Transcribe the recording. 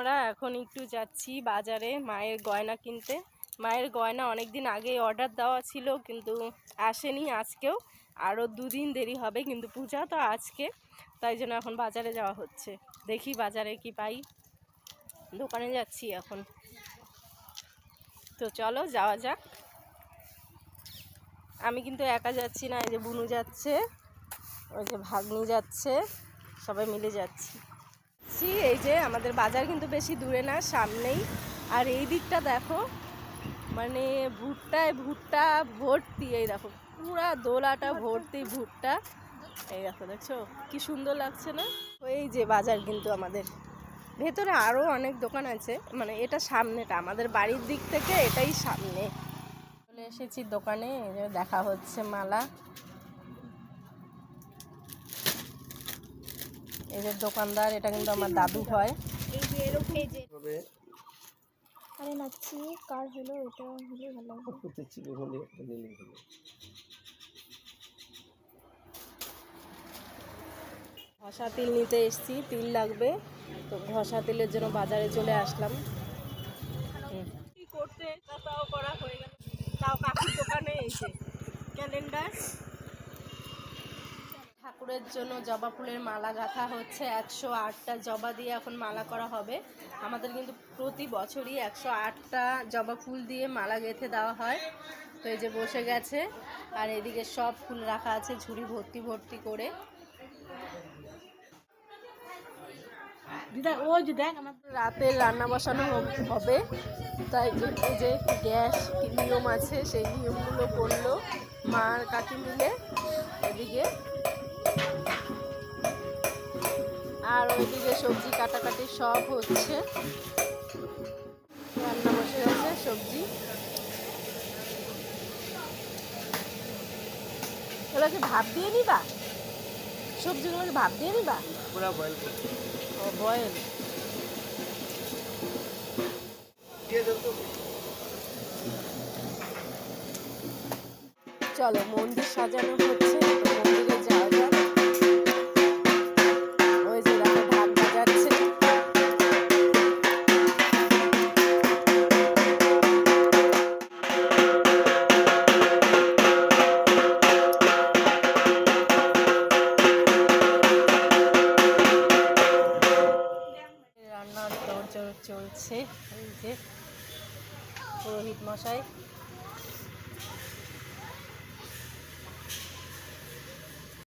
আমরা এখন একটু যাচ্ছি বাজারে মায়ের গয়না কিনতে। মায়ের গয়না অনেক দিন আগেই অর্ডার দেওয়া ছিল, কিন্তু আসেনি। আজকেও আরও 2 দিন দেরি হবে, কিন্তু পূজা তো আজকে, তাই জন্য এখন বাজারে যাওয়া হচ্ছে। দেখি বাজারে কি পাই, দোকানে যাচ্ছি এখন। তো চলো যাওয়া যাক। আমি কিন্তু একা যাচ্ছি না, এই যে বুনু যাচ্ছে, ওই যে ভাগ্নি যাচ্ছে, সবাই মিলে যাচ্ছি। এই যে আমাদের বাজার কিন্তু বেশি দূরে না, সামনেই। আর এই দিকটা দেখো, মানে ভুট্টা ভর্তি। এই দেখো পুরা দোলাটা ভর্তি ভুট্টা। এই দেখো, দেখছো কি সুন্দর লাগছে না? এই যে বাজার কিন্তু আমাদের ভেতরে আরও অনেক দোকান আছে, মানে এটা সামনেটা, আমাদের বাড়ির দিক থেকে এটাই সামনে। চলে এসেছি দোকানে, এই যে দেখা হচ্ছে মালা। এই যে দোকানদার, এটা কিন্তু আমার দাদু হয়। আরে নাচছি কার হলো, এটা হলে ভালো হবে। ঘষা তিল নিতে এসেছি, তিল লাগবে, তো ঘষা তিলের জন্য বাজারে চলে আসলাম। কি করতে তাও করা হয়ে গেল। তাও কাকুর দোকানে এসে ক্যালেন্ডার। ঠাকুরের জন্য জবা ফুলের মালা গাঁথা হচ্ছে। 108টা জবা দিয়ে এখন মালা করা হবে। আমাদের কিন্তু প্রতি বছরই 108টা জবা ফুল দিয়ে মালা গেঁথে দেওয়া হয়। তো এই যে বসে গেছে, আর এদিকে সব ফুল রাখা আছে ঝুড়ি ভর্তি ভর্তি করে। রাতের রান্না বসানো হবে, তাই এই যে গ্যাস নিয়ম আছে, সেই নিয়মগুলো করলো মা আর কাকি মিলে। এদিকে আর ওইদিকে সবজি কাটাকাটি সব হচ্ছে, রান্না বসে গেছে। সবজি এগুলোকে ভাপ দিয়ে নিবা, সবজিগুলোকে ভাপ দিয়ে নিবা, পুরো বয়েল। ও বয়েল। চলো মন্দির সাজানো হচ্ছে, মন্দিরে যাওয়া যাক। ওই যে দেখো ঢাক বাজাচ্ছে। রান্নার তোড়জোড় চলছে। এই যে পুরোহিত মশাই